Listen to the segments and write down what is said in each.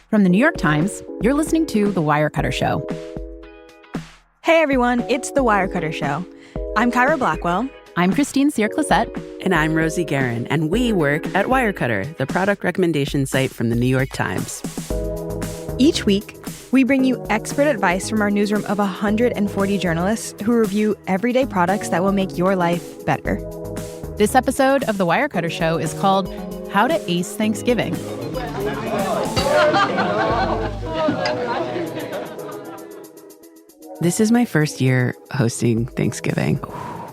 From the New York Times, you're listening to The Wirecutter Show. Hey everyone, it's The Wirecutter Show. I'm Kyra Blackwell. I'm Christine Cyr-Clisette. And I'm Rosie Guerin, and we work at Wirecutter, the product recommendation site from the New York Times. Each week, we bring you expert advice from our newsroom of 140 journalists who review everyday products that will make your life better. This episode of The Wirecutter Show is called How to Ace Thanksgiving. This is my first year hosting Thanksgiving.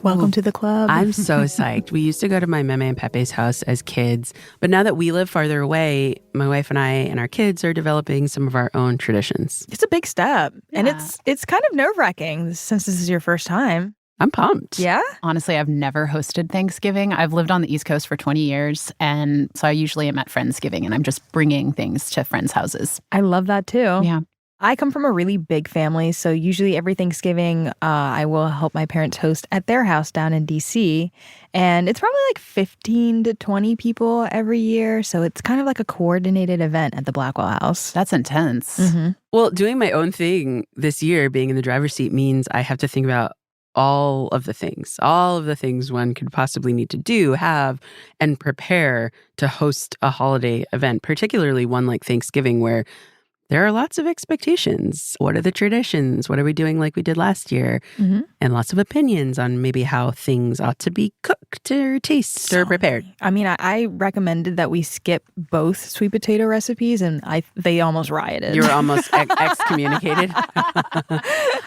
Welcome to the club. I'm so psyched. We used to go to my Meme and Pepe's house as kids, but now that we live farther away, my wife and I and our kids are developing some of our own traditions. It's a big step, and Yeah. it's kind of nerve-wracking since this is your first time. I'm pumped. Yeah? Honestly, I've never hosted Thanksgiving. I've lived on the East Coast for 20 years, and so I usually am at Friendsgiving, and I'm just bringing things to friends' houses. I love that too. Yeah. I come from a really big family, so usually every Thanksgiving, I will help my parents host at their house down in D.C., and it's probably like 15 to 20 people every year, so it's kind of like a coordinated event at the Blackwell house. That's intense. Mm-hmm. Well, doing my own thing this year, being in the driver's seat, means I have to think about all of the things one could possibly need to do, have, and prepare to host a holiday event, particularly one like Thanksgiving, where there are lots of expectations. What are the traditions? What are we doing like we did last year? Mm-hmm. And lots of opinions on maybe how things ought to be cooked or taste or prepared. I mean, I recommended that we skip both sweet potato recipes, and they almost rioted. You were almost excommunicated.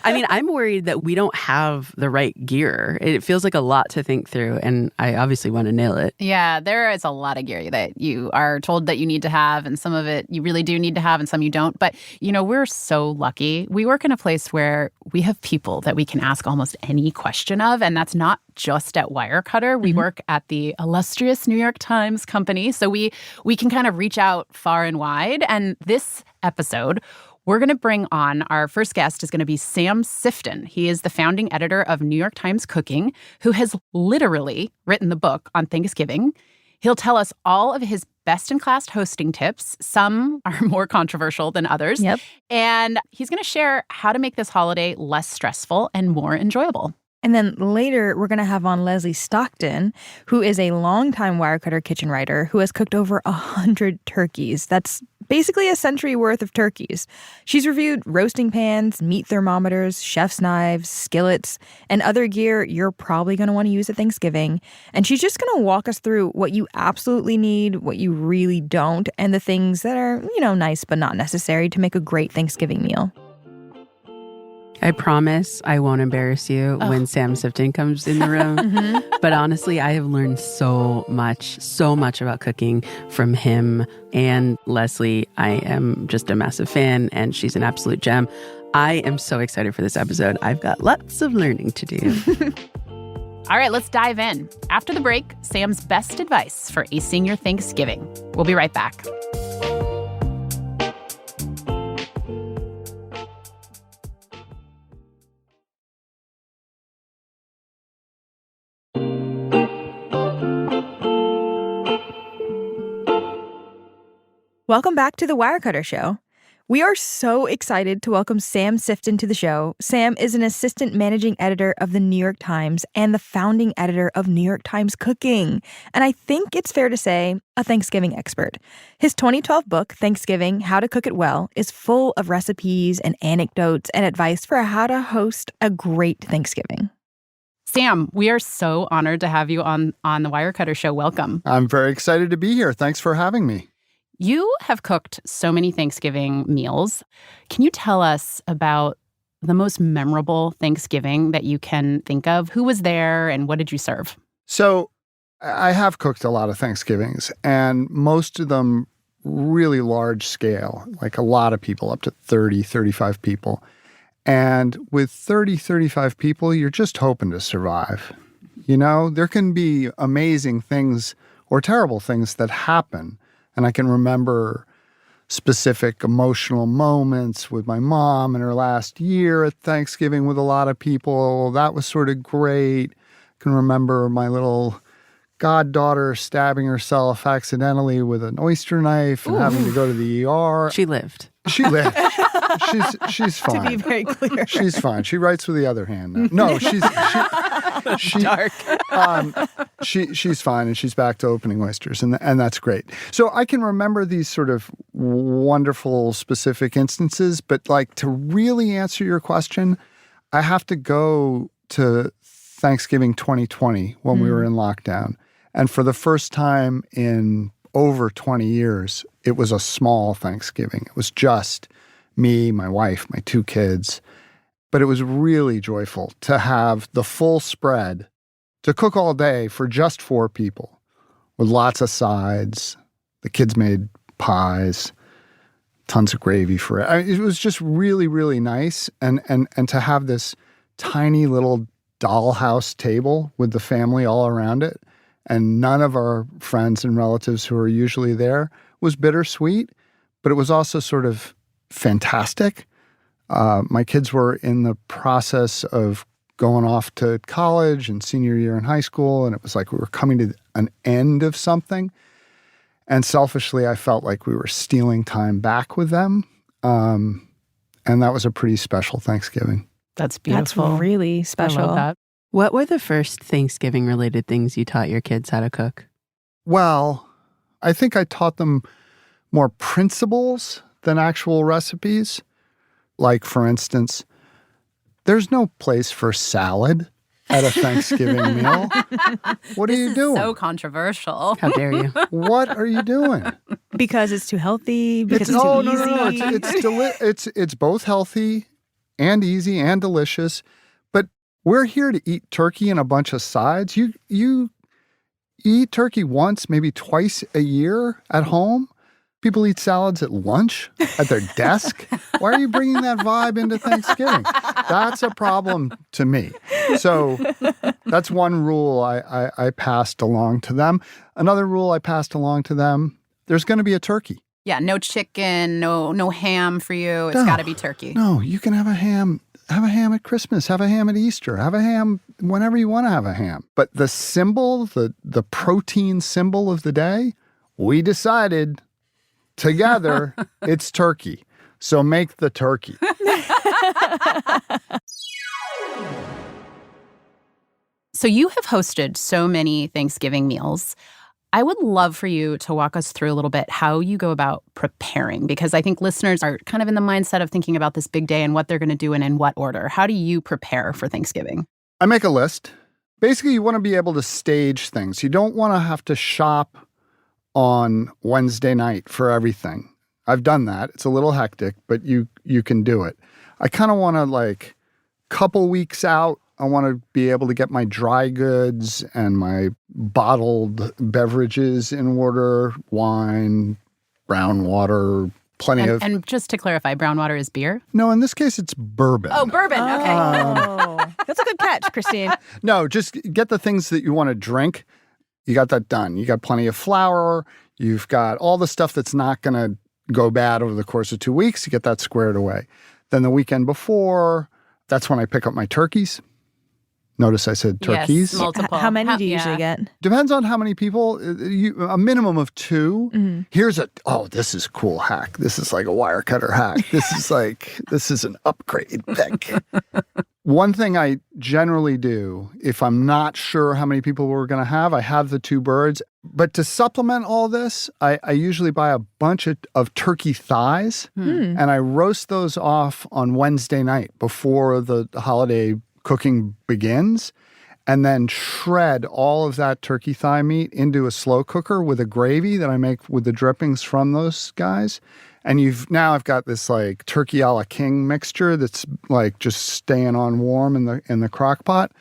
I mean, I'm worried that we don't have the right gear. It feels like a lot to think through, and I obviously want to nail it. Yeah, there is a lot of gear that you are told that you need to have, and some of it you really do need to have, and some you don't. But, you know, we're so lucky. We work in a place where we have people that we can ask almost any question of, and that's not just at Wirecutter. We work at the illustrious New York Times company, so we can kind of reach out far and wide. And this episode, we're going to bring on, our first guest is going to be Sam Sifton. He is the founding editor of New York Times Cooking, who has literally written the book on Thanksgiving. He'll tell us all of his best-in-class hosting tips. Some are more controversial than others. Yep. And he's going to share how to make this holiday less stressful and more enjoyable. And then later, we're going to have on Lesley Stockton, who is a longtime Wirecutter kitchen writer who has cooked over 100 turkeys. That's basically a century worth of turkeys. She's reviewed roasting pans, meat thermometers, chef's knives, skillets, and other gear you're probably going to want to use at Thanksgiving. And she's just going to walk us through what you absolutely need, what you really don't, and the things that are, nice but not necessary to make a great Thanksgiving meal. I promise I won't embarrass you when Sam Sifton comes in the room. But honestly, I have learned so much about cooking from him and Lesley. I am just a massive fan, and she's an absolute gem. I am so excited for this episode. I've got lots of learning to do. All right, let's dive in. After the break, Sam's best advice for acing your Thanksgiving. We'll be right back. Welcome back to The Wirecutter Show. We are so excited to welcome Sam Sifton to the show. Sam is an assistant managing editor of the New York Times and the founding editor of New York Times Cooking. And I think it's fair to say a Thanksgiving expert. His 2012 book, Thanksgiving, How to Cook It Well, is full of recipes and anecdotes and advice for how to host a great Thanksgiving. Sam, we are so honored to have you on the Wirecutter Show. Welcome. I'm very excited to be here. Thanks for having me. You have cooked so many Thanksgiving meals. Can you tell us about the most memorable Thanksgiving that you can think of? Who was there and what did you serve? So I have cooked a lot of Thanksgivings, and most of them really large scale, like a lot of people, up to 30, 35 people. And with 30, 35 people, you're just hoping to survive. There can be amazing things or terrible things that happen. And I can remember specific emotional moments with my mom in her last year at Thanksgiving with a lot of people. That was sort of great. I can remember my little goddaughter stabbing herself accidentally with an oyster knife and having to go to the ER. She lived. She lived. She's fine. To be very clear. She's fine. She writes with the other hand now. No, she's Dark. she's fine, and she's back to opening oysters, and that's great. So I can remember these sort of wonderful specific instances, but like to really answer your question, I have to go to Thanksgiving 2020 when we were in lockdown, and for the first time in over 20 years, it was a small Thanksgiving. It was just me, my wife, my 2 kids. But it was really joyful to have the full spread, to cook all day for just 4 people with lots of sides. The kids made pies, tons of gravy for it. I mean, it was just really, really nice. And to have this tiny little dollhouse table with the family all around it, and none of our friends and relatives who are usually there, was bittersweet, but it was also sort of fantastic. My kids were in the process of going off to college and senior year in high school, and it was like we were coming to an end of something. And selfishly, I felt like we were stealing time back with them. And that was a pretty special Thanksgiving. That's beautiful. That's really special. I love that. What were the first Thanksgiving-related things you taught your kids how to cook? Well, I think I taught them more principles than actual recipes. Like, for instance, there's no place for salad at a Thanksgiving meal. What are you doing? So controversial. How dare you? What are you doing? Because it's too healthy, because it's too easy. No. It's both healthy and easy and delicious. But we're here to eat turkey and a bunch of sides. You eat turkey once, maybe twice a year at home. People eat salads at lunch, at their desk. Why are you bringing that vibe into Thanksgiving? That's a problem to me. So that's one rule I passed along to them. Another rule I passed along to them, there's going to be a turkey. Yeah, no chicken, no ham for you. It's got to be turkey. No, you can have a ham. Have a ham at Christmas. Have a ham at Easter. Have a ham whenever you want to have a ham. But the symbol, the protein symbol of the day, we decided together it's turkey. So make the turkey. So you have hosted so many Thanksgiving meals. I would love for you to walk us through a little bit how you go about preparing, because I think listeners are kind of in the mindset of thinking about this big day and what they're going to do and in what order. How do you prepare for Thanksgiving? I make a list. Basically, you want to be able to stage things. You don't want to have to shop on Wednesday night for everything. I've done that. It's a little hectic, but you can do it. I kind of want to, like, couple weeks out, I want to be able to get my dry goods and my bottled beverages in order, wine, brown water, plenty of... And just to clarify, brown water is beer? No, in this case, it's bourbon. Oh, bourbon. Okay. That's a good catch, Christine. No, just get the things that you want to drink. You got that done. You got plenty of flour. You've got all the stuff that's not going to go bad over the course of 2 weeks. You get that squared away. Then the weekend before, that's when I pick up my turkeys. Notice I said turkeys. Yes, multiple. How many do you usually get? Depends on how many people. A minimum of 2. Mm-hmm. Here's this is a cool hack. This is like a Wirecutter hack. This is an upgrade pick. One thing I generally do, if I'm not sure how many people we're going to have, I have the 2 birds. But to supplement all this, I usually buy a bunch of turkey thighs, and I roast those off on Wednesday night before the holiday cooking begins, and then shred all of that turkey thigh meat into a slow cooker with a gravy that I make with the drippings from those guys. And I've got this like turkey a la king mixture that's like just staying on warm in the crock pot.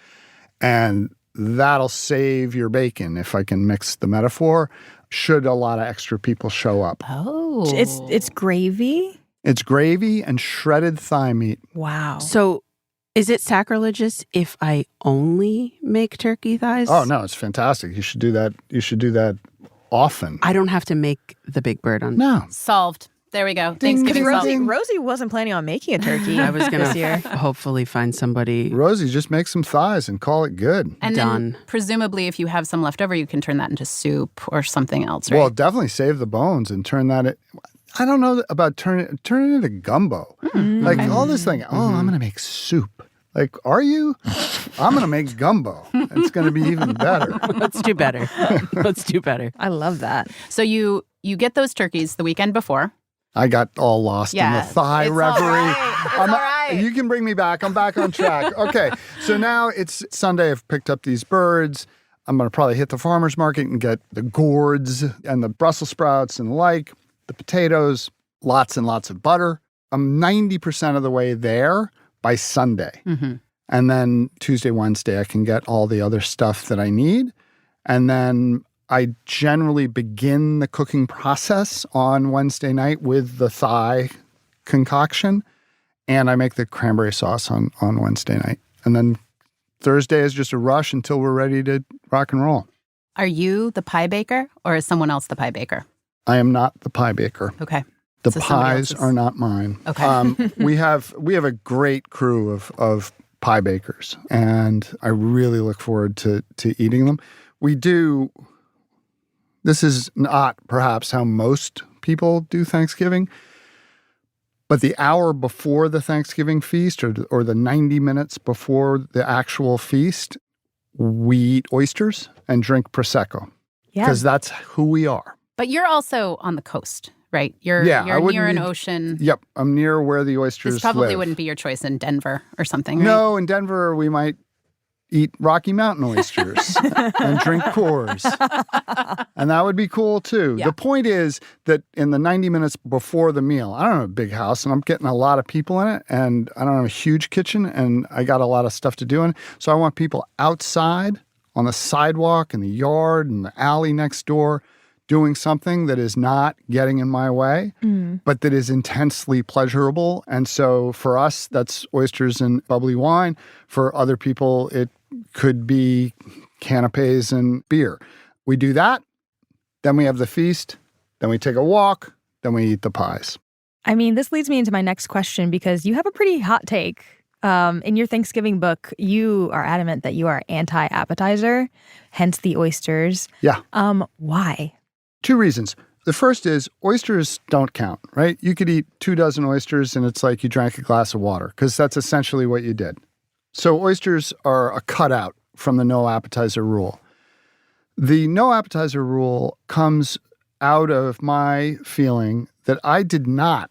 And that'll save your bacon, if I can mix the metaphor, should a lot of extra people show up. Oh. It's gravy? It's gravy and shredded thigh meat. Wow. So is it sacrilegious if I only make turkey thighs? Oh, no, it's fantastic. You should do that. You should do that often. I don't have to make the big bird on. No. Solved. There we go. Ding, Thanksgiving ding, salt. ding. Rosie wasn't planning on making a turkey I was going this to year. hopefully find somebody. Rosie, just make some thighs and call it good. And Done. then presumably if you have some left over, you can turn that into soup or something else, right? Well, definitely save the bones and turn that. I don't know about turn it into gumbo. Like all this thing. Oh, I'm gonna make soup. Like, are you? I'm gonna make gumbo. It's gonna be even better. Let's do better. Let's do better. I love that. So you get those turkeys the weekend before. I got all lost in the thigh it's reverie. all right. It's all right. You can bring me back. I'm back on track. Okay, so now it's Sunday. I've picked up these birds. I'm going to probably hit the farmer's market and get the gourds and the Brussels sprouts and the like, the potatoes, lots and lots of butter. I'm 90% of the way there by Sunday. Mm-hmm. And then Tuesday, Wednesday, I can get all the other stuff that I need. And then I generally begin the cooking process on Wednesday night with the thigh concoction. And I make the cranberry sauce on Wednesday night. And then Thursday is just a rush until we're ready to rock and roll. Are you the pie baker or is someone else the pie baker? I am not the pie baker. Okay. The So somebody pies else's. are not mine. Okay. We have a great crew of pie bakers, and I really look forward to eating them. We do. This is not perhaps how most people do Thanksgiving, but the hour before the Thanksgiving feast or the 90 minutes before the actual feast, we eat oysters and drink Prosecco Yeah. because that's who we are. But you're also on the coast, right? You're I wouldn't near an be- ocean. Yep, I'm near where the oysters This probably live. wouldn't be your choice in Denver or something, right? No, in Denver, we might eat Rocky Mountain oysters and drink Coors. And that would be cool, too. Yeah. The point is that in the 90 minutes before the meal, I don't have a big house, and I'm getting a lot of people in it, and I don't have a huge kitchen, and I got a lot of stuff to do in it. So I want people outside on the sidewalk, in the yard, in the alley next door, doing something that is not getting in my way, but that is intensely pleasurable. And so for us, that's oysters and bubbly wine. For other people, it could be canapes and beer. We do that, then we have the feast, then we take a walk, then we eat the pies. I mean, this leads me into my next question because you have a pretty hot take. In your Thanksgiving book, you are adamant that you are anti-appetizer, hence the oysters. Yeah. Why? Two reasons. The first is oysters don't count, right? You could eat 24 oysters and it's like you drank a glass of water because that's essentially what you did. So oysters are a cutout from the no appetizer rule. The no appetizer rule comes out of my feeling that I did not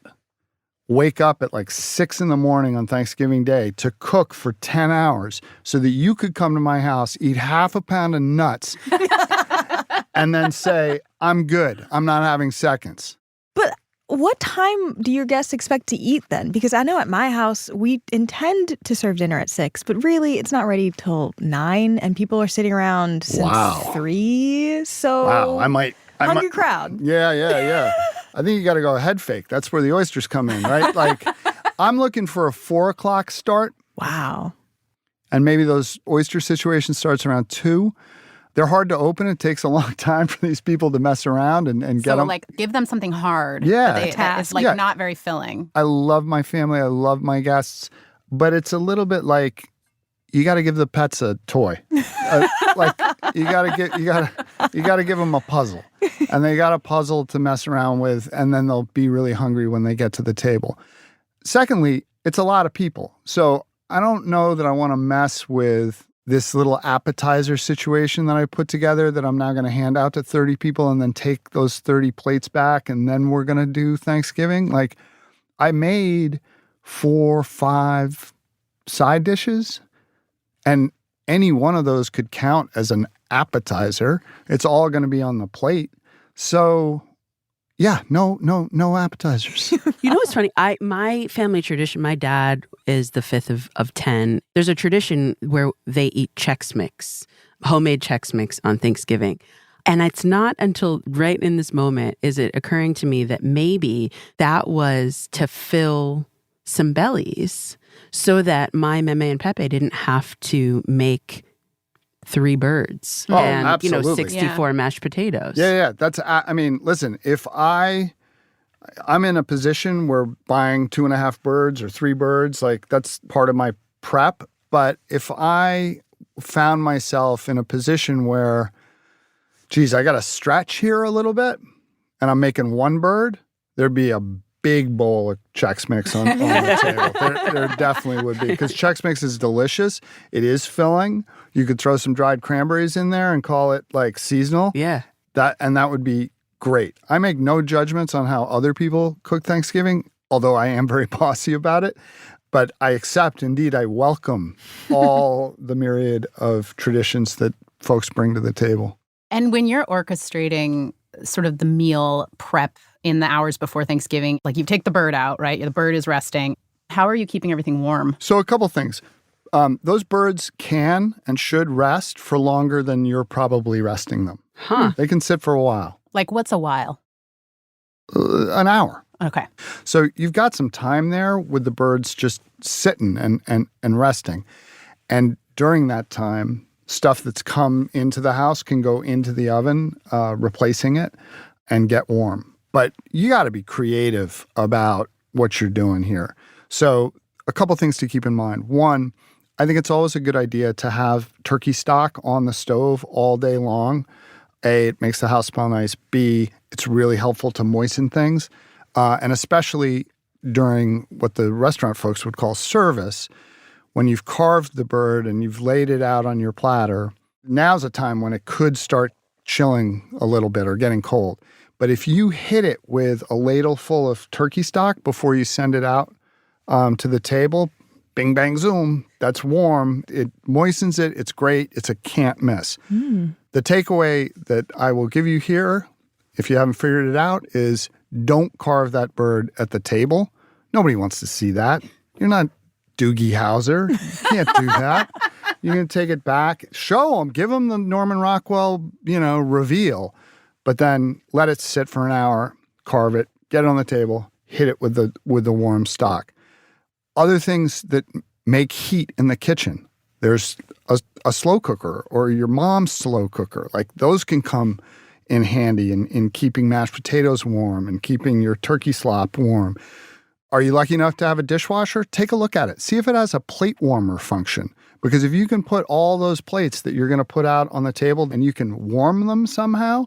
wake up at like 6 a.m. on Thanksgiving Day to cook for 10 hours so that you could come to my house, eat half a pound of nuts, and then say, I'm good. I'm not having seconds. But what time do your guests expect to eat then? Because I know at my house, we intend to serve dinner at 6, but really it's not ready till 9 and people are sitting around since 3. So Wow, I might. hungry crowd. Yeah. I think you got to go head fake. That's where the oysters come in, right? Like, I'm looking for a 4 o'clock start, Wow. and maybe those oyster situation starts around 2. They're hard to open. It takes a long time for these people to mess around and get So, them. like, give them something hard. Yeah. That is, like, Yeah. not very filling. I love my family. I love my guests, but it's a little bit like you got to give the pets a toy. Like you got to give them a puzzle, and they got a puzzle to mess around with, and then they'll be really hungry when they get to the table. Secondly, it's a lot of people, so I don't know that I want to mess with this little appetizer situation that I put together that I'm now going to hand out to 30 people and then take those 30 plates back, and then we're going to do Thanksgiving. Like, I made 4 or 5 side dishes, and any one of those could count as an appetizer. It's all going to be on the plate. So, yeah, no appetizers. You know what's funny? My family tradition, my dad is the 5th of 10. There's a tradition where they eat Chex Mix, homemade Chex Mix on Thanksgiving. And it's not until right in this moment is it occurring to me that maybe that was to fill some bellies so that my Meme and Pepe didn't have to make 3 birds Oh, and absolutely. 64 mashed potatoes. Yeah. That's, I mean, listen, if I I'm in a position where buying 2.5 birds or 3 birds, like that's part of my prep. But if I found myself in a position where, geez, I got to stretch here a little bit and I'm making 1 bird, there'd be a big bowl of Chex Mix on the table. There definitely would be, because Chex Mix is delicious. It is filling. You could throw some dried cranberries in there and call it like seasonal. Yeah. That would be great. I make no judgments on how other people cook Thanksgiving, although I am very bossy about it. But I accept, indeed, I welcome all the myriad of traditions that folks bring to the table. And when you're orchestrating sort of the meal prep in the hours before Thanksgiving, like you take the bird out, right? The bird is resting. How are you keeping everything warm? So a couple things. Those birds can and should rest for longer than you're probably resting them. Huh. They can sit for a while. Like what's a while? An hour. Okay. So you've got some time there with the birds just sitting and resting. And during that time, stuff that's come into the house can go into the oven, replacing it, and get warm. But you got to be creative about what you're doing here. So a couple things to keep in mind. One, I think it's always a good idea to have turkey stock on the stove all day long. A, it makes the house smell nice. B, it's really helpful to moisten things. And especially during what the restaurant folks would call service, when you've carved the bird and you've laid it out on your platter, now's a time when it could start chilling a little bit or getting cold. But if you hit it with a ladle full of turkey stock before you send it out to the table, bing, bang, zoom, that's warm. It moistens it. It's great. It's a can't miss. The takeaway that I will give you here, if you haven't figured it out, is don't carve that bird at the table. Nobody wants to see that. You're not Doogie Howser. You can't do that. You're going to take it back, show them, give them the Norman Rockwell, reveal, but then let it sit for an hour, carve it, get it on the table, hit it with the warm stock. Other things that make heat in the kitchen. There's a slow cooker or your mom's slow cooker. Like those can come in handy in keeping mashed potatoes warm and keeping your turkey slop warm. Are you lucky enough to have a dishwasher? Take a look at it. See if it has a plate warmer function. Because if you can put all those plates that you're going to put out on the table and you can warm them somehow,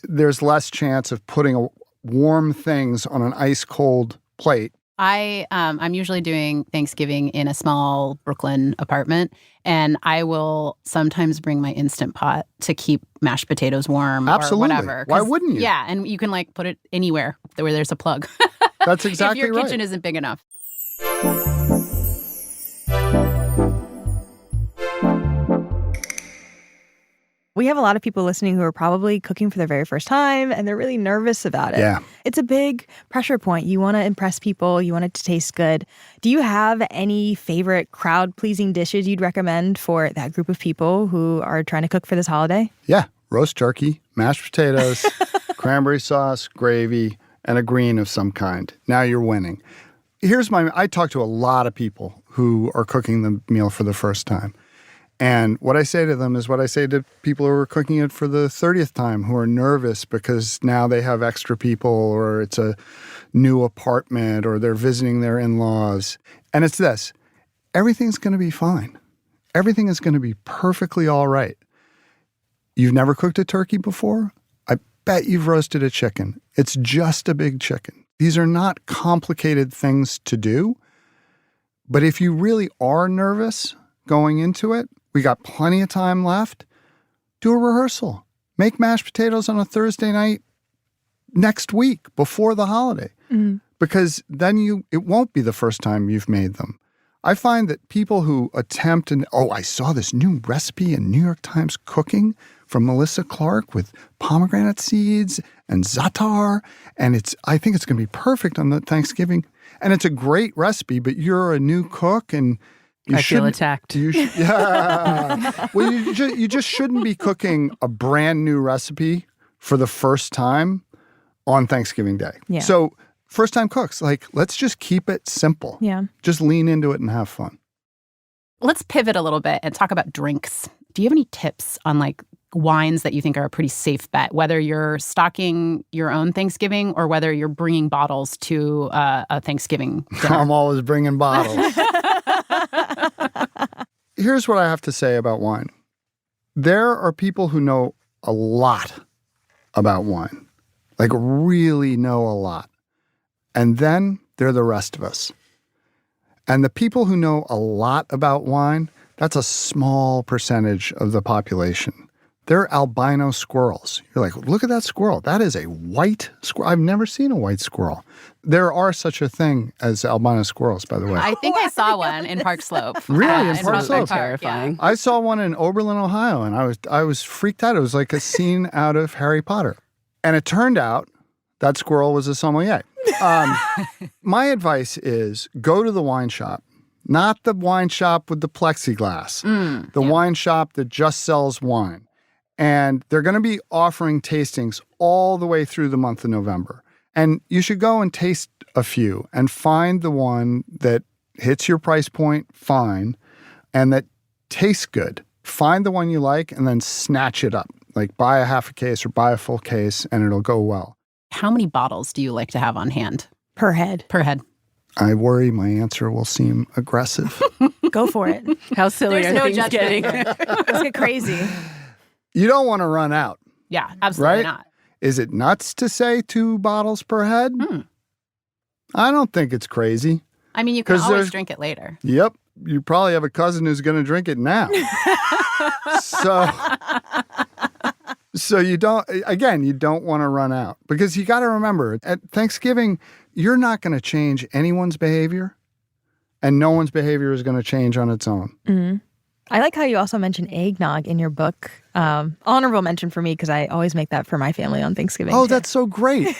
there's less chance of putting warm things on an ice cold plate. I'm usually doing Thanksgiving in a small Brooklyn apartment, and I will sometimes bring my Instant Pot to keep mashed potatoes warm. Absolutely. Or whatever. Why wouldn't you? Yeah, and you can put it anywhere where there's a plug. That's exactly right. If your kitchen isn't big enough. We have a lot of people listening who are probably cooking for their very first time and they're really nervous about it. Yeah. It's a big pressure point. You want to impress people. You want it to taste good. Do you have any favorite crowd-pleasing dishes you'd recommend for that group of people who are trying to cook for this holiday? Yeah. Roast turkey, mashed potatoes, cranberry sauce, gravy, and a green of some kind. Now you're winning. I talk to a lot of people who are cooking the meal for the first time. And what I say to them is what I say to people who are cooking it for the 30th time who are nervous because now they have extra people or it's a new apartment or they're visiting their in-laws. And it's this, everything's going to be fine. Everything is going to be perfectly all right. You've never cooked a turkey before? I bet you've roasted a chicken. It's just a big chicken. These are not complicated things to do. But if you really are nervous going into it, we got plenty of time left. Do a rehearsal. Make mashed potatoes on a Thursday night next week before the holiday. Mm-hmm. Because then it won't be the first time you've made them. I find that people who attempt I saw this new recipe in New York Times Cooking from Melissa Clark with pomegranate seeds and za'atar. And I think it's going to be perfect on the Thanksgiving. And it's a great recipe, but you're a new cook and I feel attacked. Yeah. Well, you just shouldn't be cooking a brand new recipe for the first time on Thanksgiving Day. Yeah. So first time cooks, let's just keep it simple. Yeah. Just lean into it and have fun. Let's pivot a little bit and talk about drinks. Do you have any tips on wines that you think are a pretty safe bet, whether you're stocking your own Thanksgiving or whether you're bringing bottles to a Thanksgiving dinner? I'm always bringing bottles. Here's what I have to say about wine. There are people who know a lot about wine, like really know a lot. And then they're the rest of us. And the people who know a lot about wine, that's a small percentage of the population. They're albino squirrels. You're like, look at that squirrel. That is a white squirrel. I've never seen a white squirrel. There are such a thing as albino squirrels, by the way. I think I saw one in Park Slope. Really? In Park Slope? Terrifying. I saw one in Oberlin, Ohio, and I was freaked out. It was like a scene out of Harry Potter. And it turned out that squirrel was a sommelier. My advice is go to the wine shop, not the wine shop with the plexiglass, the wine shop that just sells wine. And they're going to be offering tastings all the way through the month of November. And you should go and taste a few and find the one that hits your price point fine and that tastes good. Find the one you like and then snatch it up. Like buy a half a case or buy a full case and it'll go well. How many bottles do you like to have on hand? Per head. Per head. I worry my answer will seem aggressive. Go for it. How silly There's are no things judgment getting? here. Let's get crazy. You don't want to run out. Yeah, absolutely Right? not. Is it nuts to say 2 bottles per head? I don't think it's crazy. I mean, you can 'Cause always there's- drink it later. Yep. You probably have a cousin who's going to drink it now. So you don't want to run out because you got to remember at Thanksgiving, you're not going to change anyone's behavior and no one's behavior is going to change on its own. Mm-hmm. I like how you also mentioned eggnog in your book. Honorable mention for me because I always make that for my family on Thanksgiving. Oh, too. that's so great.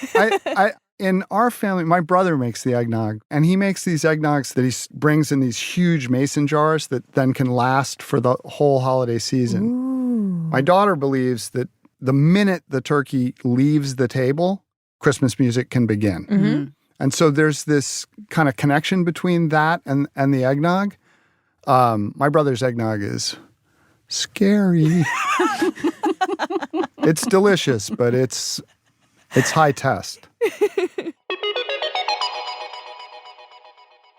In our family, my brother makes the eggnog, and he makes these eggnogs that he brings in these huge mason jars that then can last for the whole holiday season. Ooh. My daughter believes that the minute the turkey leaves the table, Christmas music can begin. Mm-hmm. And so there's this kind of connection between that and the eggnog. My brother's eggnog is scary. It's delicious, but it's high test.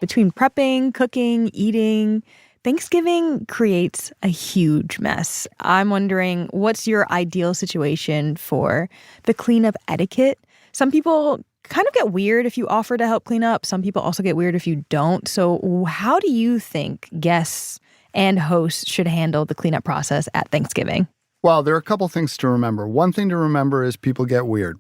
Between prepping, cooking, eating, Thanksgiving creates a huge mess. I'm wondering, what's your ideal situation for the cleanup etiquette? Some people kind of get weird if you offer to help clean up. Some people also get weird if you don't. So how do you think guests and hosts should handle the cleanup process at Thanksgiving? Well, there are a couple things to remember. One thing to remember is people get weird.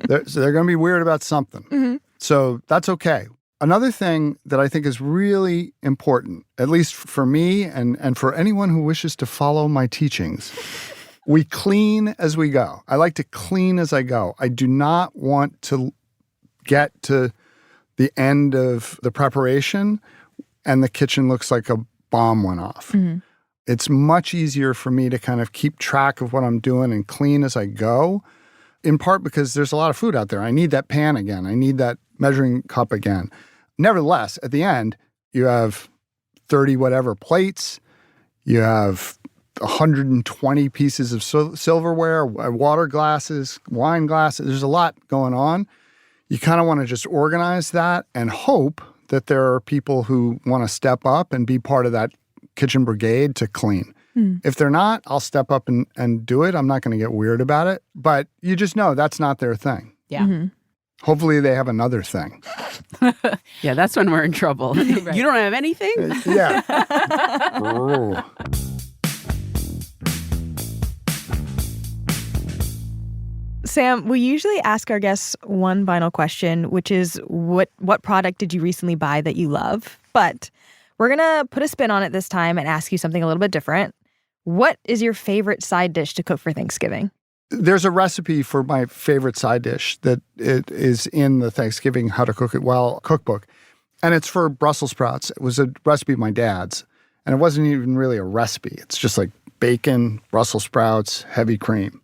They're going to be weird about something. Mm-hmm. So that's okay. Another thing that I think is really important, at least for me and for anyone who wishes to follow my teachings, we clean as we go. I like to clean as I go. I do not want to get to the end of the preparation and the kitchen looks like a bomb went off. Mm-hmm. It's much easier for me to kind of keep track of what I'm doing and clean as I go, in part because there's a lot of food out there. I need that pan again. I need that measuring cup again. Nevertheless, at the end, you have 30 whatever plates. You have 120 pieces of silverware, water glasses, wine glasses. There's a lot going on. You kind of want to just organize that and hope that there are people who want to step up and be part of that kitchen brigade to clean. If they're not, I'll step up and do it. I'm not going to get weird about it. But you just know that's not their thing. Yeah. Mm-hmm. Hopefully they have another thing. Yeah, that's when we're in trouble. Right. You don't have anything? Yeah. Oh. Sam, we usually ask our guests one final question, which is what product did you recently buy that you love? But we're going to put a spin on it this time and ask you something a little bit different. What is your favorite side dish to cook for Thanksgiving? There's a recipe for my favorite side dish that it is in the Thanksgiving How to Cook It Well cookbook. And it's for Brussels sprouts. It was a recipe of my dad's. And it wasn't even really a recipe. It's just like bacon, Brussels sprouts, heavy cream.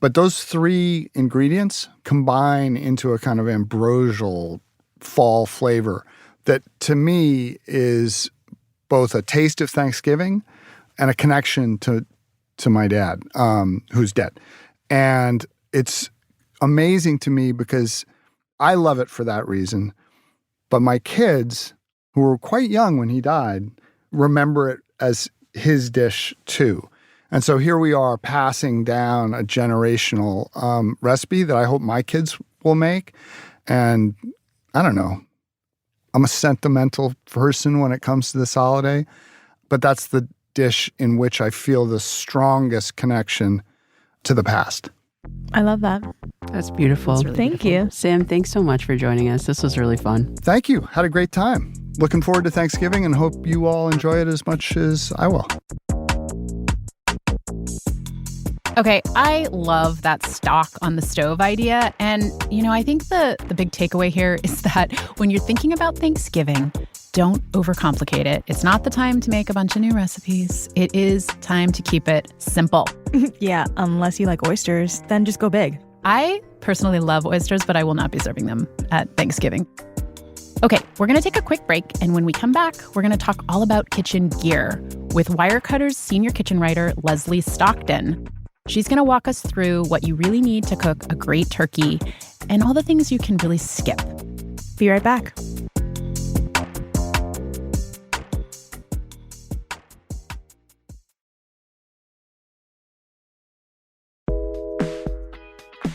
But those 3 ingredients combine into a kind of ambrosial fall flavor that to me is both a taste of Thanksgiving and a connection to to my dad, who's dead. And it's amazing to me because I love it for that reason. But my kids, who were quite young when he died, remember it as his dish too. And so here we are passing down a generational recipe that I hope my kids will make. And I don't know, I'm a sentimental person when it comes to this holiday, but that's the dish in which I feel the strongest connection to the past. I love that. That's beautiful. That's really Thank you. Sam, thanks so much for joining us. This was really fun. Thank you. Had a great time. Looking forward to Thanksgiving and hope you all enjoy it as much as I will. Okay, I love that stock on the stove idea. And, I think the big takeaway here is that when you're thinking about Thanksgiving, don't overcomplicate it. It's not the time to make a bunch of new recipes. It is time to keep it simple. Yeah, unless you like oysters, then just go big. I personally love oysters, but I will not be serving them at Thanksgiving. Okay, we're going to take a quick break, and when we come back, we're going to talk all about kitchen gear with Wirecutter's senior kitchen writer, Lesley Stockton. She's going to walk us through what you really need to cook a great turkey and all the things you can really skip. Be right back.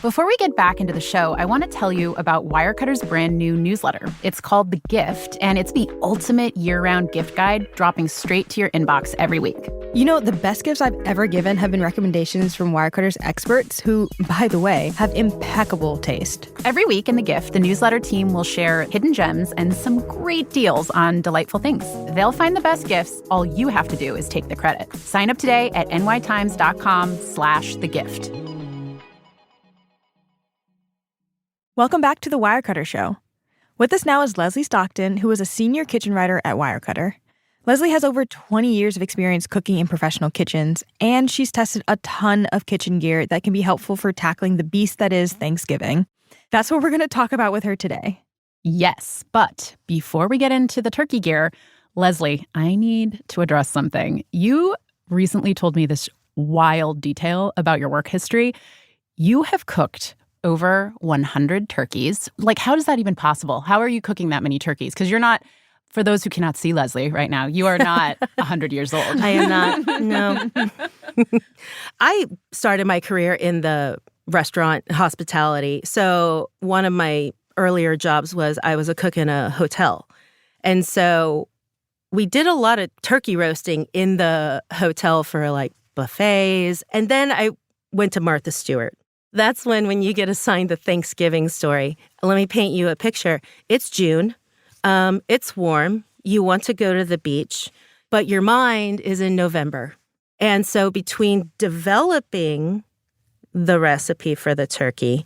Before we get back into the show, I want to tell you about Wirecutter's brand new newsletter. It's called The Gift, and it's the ultimate year-round gift guide dropping straight to your inbox every week. The best gifts I've ever given have been recommendations from Wirecutter's experts who, by the way, have impeccable taste. Every week in The Gift, the newsletter team will share hidden gems and some great deals on delightful things. They'll find the best gifts. All you have to do is take the credit. Sign up today at nytimes.com/thegift. Welcome back to The Wirecutter Show. With us now is Lesley Stockton, who is a senior kitchen writer at Wirecutter. Lesley has over 20 years of experience cooking in professional kitchens, and she's tested a ton of kitchen gear that can be helpful for tackling the beast that is Thanksgiving. That's what we're going to talk about with her today. Yes, but before we get into the turkey gear, Lesley, I need to address something. You recently told me this wild detail about your work history. You have cooked over 100 turkeys. Like, how is that even possible? How are you cooking that many turkeys? Because you're not, for those who cannot see Lesley right now, you are not 100 years old. I am not, no. I started my career in the restaurant hospitality. So one of my earlier jobs was I was a cook in a hotel. And so we did a lot of turkey roasting in the hotel for like buffets. And then I went to Martha Stewart. That's when you get assigned the Thanksgiving story. Let me paint you a picture. It's June. It's warm. You want to go to the beach, but your mind is in November. And so between developing the recipe for the turkey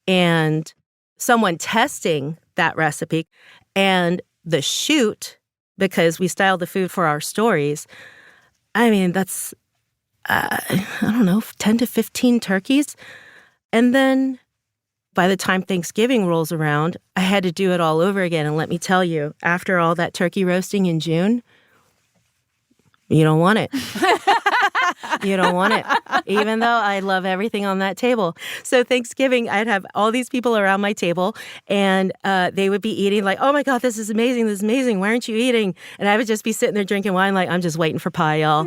and someone testing that recipe and the shoot, because we style the food for our stories, I mean, that's, I don't know, 10 to 15 turkeys. And then by the time Thanksgiving rolls around, I had to do it all over again. And let me tell you, after all that turkey roasting in June, you don't want it. You don't want it, even though I love everything on that table. So Thanksgiving, I'd have all these people around my table, and they would be eating like, oh my God, this is amazing. This is amazing. Why aren't you eating? And I would just be sitting there drinking wine like, I'm just waiting for pie, y'all.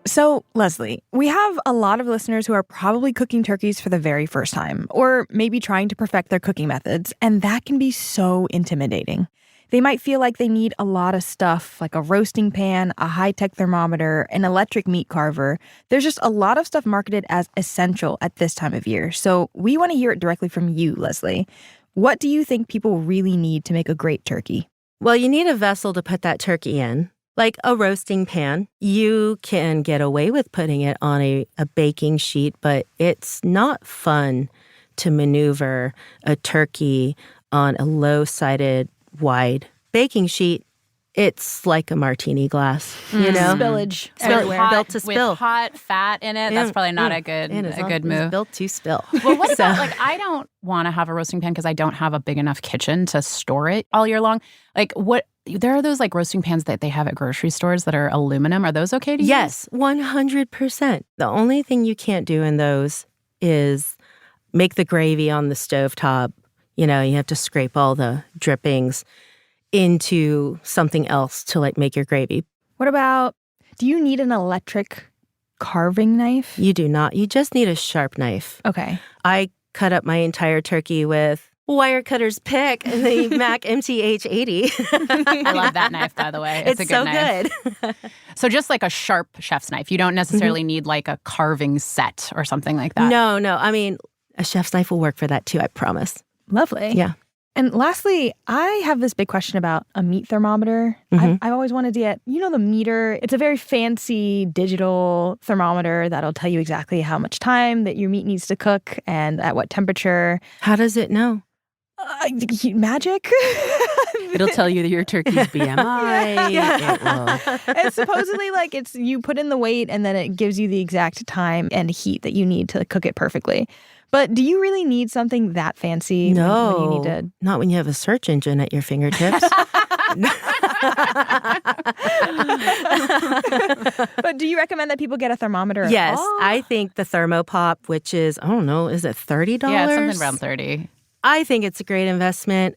So, Lesley, we have a lot of listeners who are probably cooking turkeys for the very first time, or maybe trying to perfect their cooking methods, and that can be so intimidating. They might feel like they need a lot of stuff, like a roasting pan, a high-tech thermometer, an electric meat carver. There's just a lot of stuff marketed as essential at this time of year. So we want to hear it directly from you, Lesley. What do you think people really need to make a great turkey? Well, you need a vessel to put that turkey in. Like a roasting pan. You can get away with putting it on a baking sheet, but it's not fun to maneuver a turkey on a low-sided, wide baking sheet. It's like a martini glass, you know? Spillage everywhere. Built to spill. With hot fat in it, that's probably not a good move. It's built to spill. Well, what about, like, I don't want to have a roasting pan because I don't have a big enough kitchen to store it all year long. Like, what There are those like roasting pans that they have at grocery stores that are aluminum. Are those okay to use? Yes, 100%. The only thing you can't do in those is make the gravy on the stovetop. You know, you have to scrape all the drippings into something else to like make your gravy. What about, do you need an electric carving knife? You do not. You just need a sharp knife. Okay. I cut up my entire turkey with Wirecutter's pick and the Mac MTH80. I love that knife, by the way. It's a good so knife. good. So just like a sharp chef's knife. You don't necessarily need like a carving set or something like that. No. I mean, a chef's knife will work for that too, I promise. Lovely. Yeah. And lastly, I have this big question about a meat thermometer. I've always wanted to get, the meter. It's a very fancy digital thermometer that'll tell you exactly how much time that your meat needs to cook and at what temperature. How does it know? Magic? It'll tell you your turkey's BMI. Yeah. It will. And supposedly, you put in the weight and then it gives you the exact time and heat that you need to cook it perfectly. But do you really need something that fancy? No, when you need to... not when you have a search engine at your fingertips. But do you recommend that people get a thermometer? Yes, at all? I think the Thermopop, which is, I don't know, is it $30? Yeah, it's something around 30. I think it's a great investment.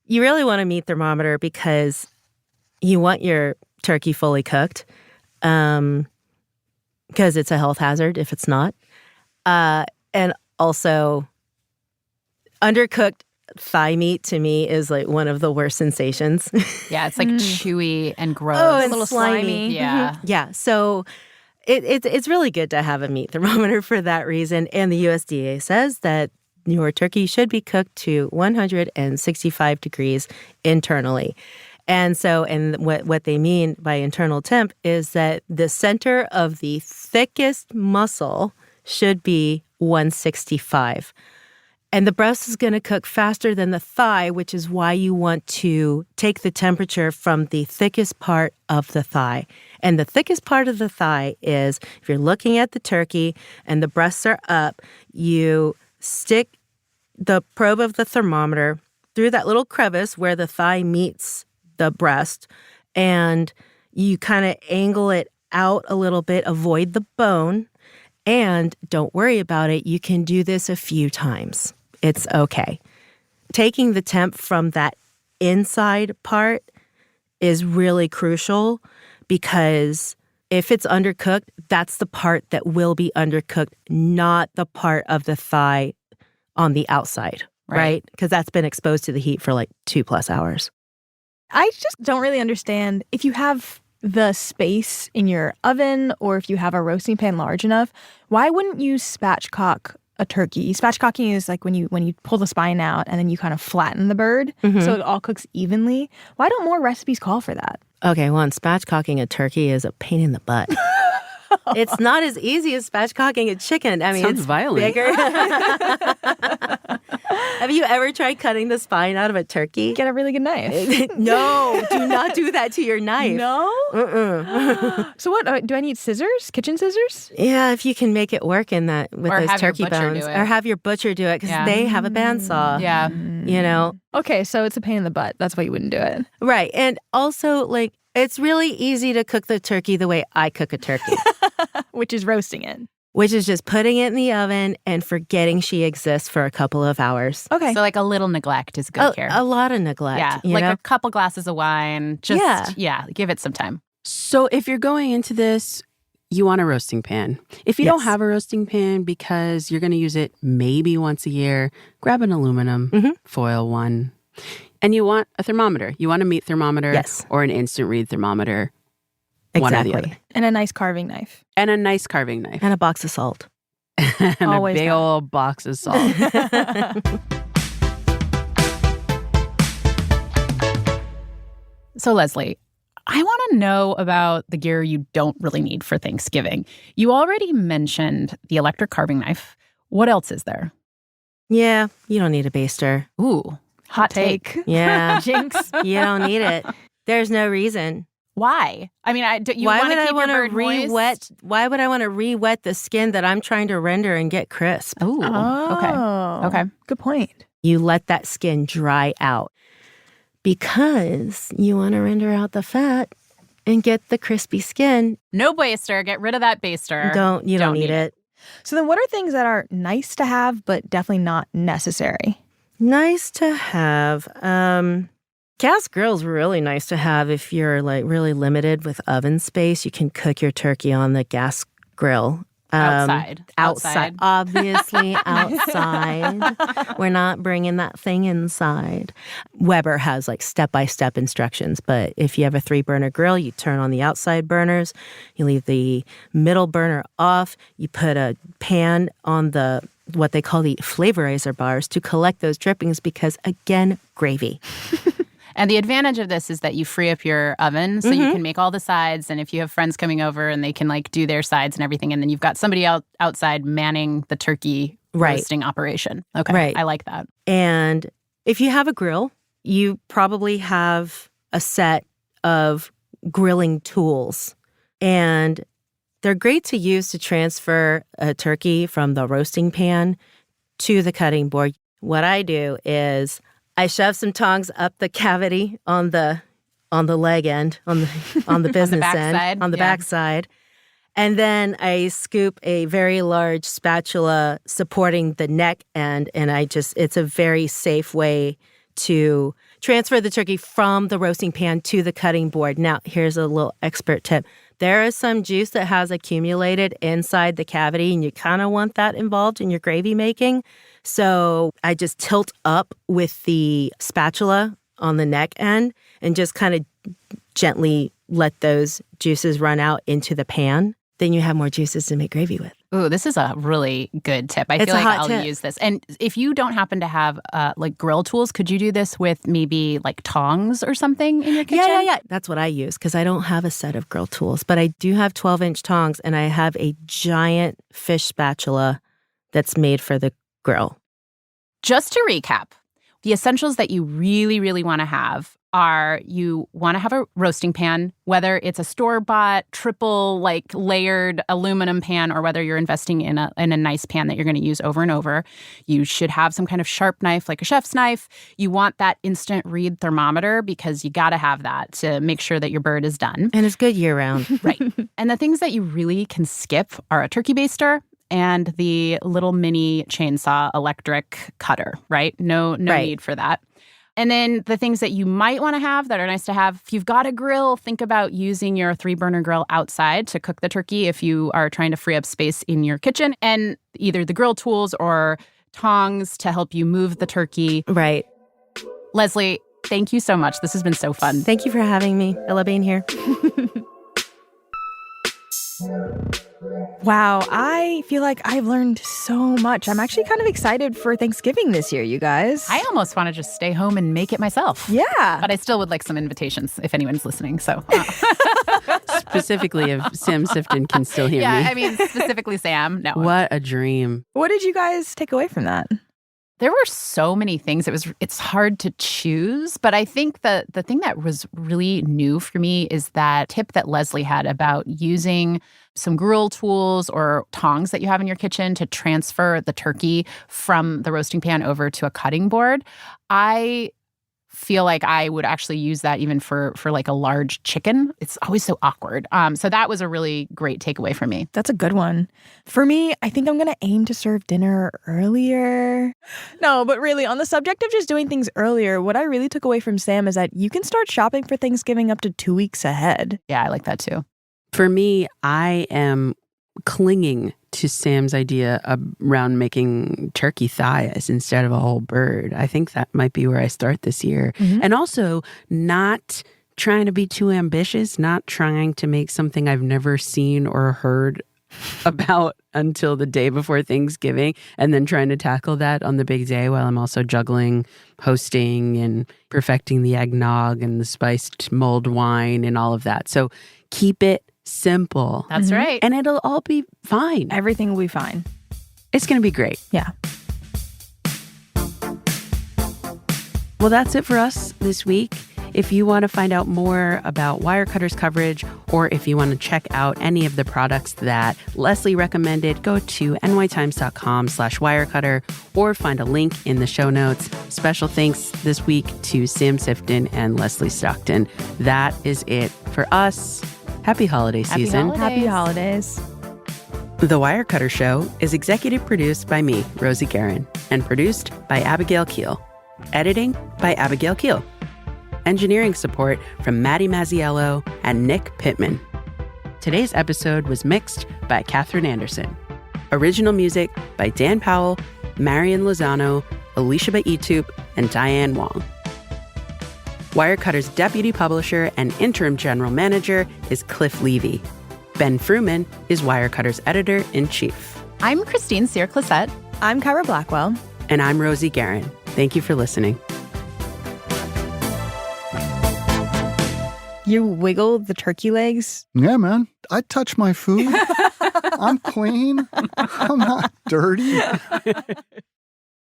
You really want a meat thermometer because you want your turkey fully cooked, because it's a health hazard if it's not. And also, undercooked thigh meat to me is like one of the worst sensations. Yeah, it's like chewy and gross. Oh, and a little slimy. Yeah. Yeah, so it's really good to have a meat thermometer for that reason. And the USDA says that your turkey should be cooked to 165 degrees internally. And what they mean by internal temp is that the center of the thickest muscle should be 165. And the breast is going to cook faster than the thigh, which is why you want to take the temperature from the thickest part of the thigh. And the thickest part of the thigh is, if you're looking at the turkey and the breasts are up, you stick the probe of the thermometer through that little crevice where the thigh meets the breast, and you kind of angle it out a little bit, avoid the bone, and don't worry about it. You can do this a few times. It's okay. Taking the temp from that inside part is really crucial, because if it's undercooked, that's the part that will be undercooked, not the part of the thigh on the outside, right? Because that's been exposed to the heat for like 2+ hours. I just don't really understand if you have the space in your oven or if you have a roasting pan large enough, why wouldn't you spatchcock a turkey? Spatchcocking is like when you pull the spine out and then you kind of flatten the bird so it all cooks evenly. Why don't more recipes call for that? Okay, one, spatchcocking a turkey is a pain in the butt. It's not as easy as spatchcocking a chicken. I mean, Sounds it's violent. bigger. Have you ever tried cutting the spine out of a turkey? Get a really good knife. No, do not do that to your knife. No? So what, do I need scissors? Kitchen scissors? Yeah, if you can make it work in that with Or those have your turkey butcher bones. do it. Or have your butcher do it, because they have a bandsaw. Yeah. You know? Okay, so it's a pain in the butt. That's why you wouldn't do it. Right. And also, like, it's really easy to cook the turkey the way I cook a turkey. Which is roasting it. Which is just putting it in the oven and forgetting she exists for a couple of hours. Okay. So like a little neglect is good care. A lot of neglect. Yeah. you Like know? a couple glasses of wine. Just, give it some time. So if you're going into this, you want a roasting pan. If you don't have a roasting pan because you're going to use it maybe once a year, grab an aluminum foil one. And you want a thermometer. You want a meat thermometer or an instant read thermometer. One or the other. And a nice carving knife. And a nice carving knife. And a box of salt. And Always a big that. old box of salt. So Lesley, I want to know about the gear you don't really need for Thanksgiving. You already mentioned the electric carving knife. What else is there? Yeah, you don't need a baster. Ooh, hot take. Yeah. Jinx. You don't need it. There's no reason. Why? I mean, you Why want would to I keep want your to bird moist? re-wet? Why would I want to re-wet the skin that I'm trying to render and get crisp? Ooh, okay. Oh, Okay. Good point. You let that skin dry out. because you want to render out the fat and get the crispy skin. No baster. Get rid of that baster. You don't need it. So then what are things that are nice to have but definitely not necessary? Nice to have. Gas grill's really nice to have if you're like really limited with oven space. You can cook your turkey on the gas grill. Outside. Obviously outside. We're not bringing that thing inside. Weber has like step-by-step instructions, but if you have a 3-burner grill, you turn on the outside burners, you leave the middle burner off, you put a pan on the what they call the flavorizer bars to collect those drippings because, again, gravy. And the advantage of this is that you free up your oven so you can make all the sides. And if you have friends coming over and they can like do their sides and everything, and then you've got somebody outside manning the turkey roasting operation. Okay, right. I like that. And if you have a grill, you probably have a set of grilling tools. And they're great to use to transfer a turkey from the roasting pan to the cutting board. What I do is I shove some tongs up the cavity on the leg end, on the business end, on the backside. And then I scoop a very large spatula supporting the neck end, and it's a very safe way to transfer the turkey from the roasting pan to the cutting board. Now, here's a little expert tip. There is some juice that has accumulated inside the cavity, and you kind of want that involved in your gravy making. So I just tilt up with the spatula on the neck end and just kind of gently let those juices run out into the pan. Then you have more juices to make gravy with. Ooh, this is a really good tip. I feel like I'll use this. And if you don't happen to have like grill tools, could you do this with maybe like tongs or something in your kitchen? Yeah. That's what I use because I don't have a set of grill tools. But I do have 12-inch tongs, and I have a giant fish spatula that's made for the grill. Just to recap, the essentials that you really, really want to have are you want to have a roasting pan, whether it's a store-bought, triple, like layered aluminum pan, or whether you're investing in a nice pan that you're going to use over and over. You should have some kind of sharp knife, like a chef's knife. You want that instant read thermometer because you got to have that to make sure that your bird is done. And it's good year-round. Right. And the things that you really can skip are a turkey baster and the little mini chainsaw electric cutter, right? No need for that. And then the things that you might want to have that are nice to have, if you've got a grill, think about using your 3-burner grill outside to cook the turkey if you are trying to free up space in your kitchen, and either the grill tools or tongs to help you move the turkey. Right. Lesley, thank you so much. This has been so fun. Thank you for having me. I love being here. Wow, I feel like I've learned so much. I'm actually kind of excited for Thanksgiving this year, you guys. I almost want to just stay home and make it myself. Yeah. But I still would like some invitations if anyone's listening. So Specifically, if Sam Sifton can still hear me. Yeah, I mean, specifically Sam. No. What a dream. What did you guys take away from that? There were so many things. It's hard to choose, but I think the thing that was really new for me is that tip that Lesley had about using some grill tools or tongs that you have in your kitchen to transfer the turkey from the roasting pan over to a cutting board. I feel like I would actually use that even for like a large chicken. It's always so awkward. So that was a really great takeaway for me. That's a good one. For me, I think I'm going to aim to serve dinner earlier. No, but really, on the subject of just doing things earlier, what I really took away from Sam is that you can start shopping for Thanksgiving up to 2 weeks ahead. Yeah, I like that too. For me, I am clinging to Sam's idea around making turkey thighs instead of a whole bird. I think that might be where I start this year. Mm-hmm. And also not trying to be too ambitious, not trying to make something I've never seen or heard about until the day before Thanksgiving, and then trying to tackle that on the big day while I'm also juggling hosting and perfecting the eggnog and the spiced mulled wine and all of that. So keep it simple. That's right. And it'll all be fine. Everything will be fine. It's going to be great. Yeah. Well, that's it for us this week. If you want to find out more about Wirecutter's coverage, or if you want to check out any of the products that Lesley recommended, go to nytimes.com/wirecutter or find a link in the show notes. Special thanks this week to Sam Sifton and Lesley Stockton. That is it for us. Happy holiday season. Happy holidays. The Wirecutter Show is executive produced by me, Rosie Guerin, and produced by Abigail Keel. Editing by Abigail Keel. Engineering support from Maddie Mazziello and Nick Pittman. Today's episode was mixed by Catherine Anderson. Original music by Dan Powell, Marian Lozano, Alicia Baitup, and Diane Wong. Wirecutter's deputy publisher and interim general manager is Cliff Levy. Ben Fruman is Wirecutter's editor-in-chief. I'm Christine Cyr-Clisette. I'm Kyra Blackwell. And I'm Rosie Guerin. Thank you for listening. You wiggle the turkey legs? Yeah, man. I touch my food. I'm clean. I'm not dirty.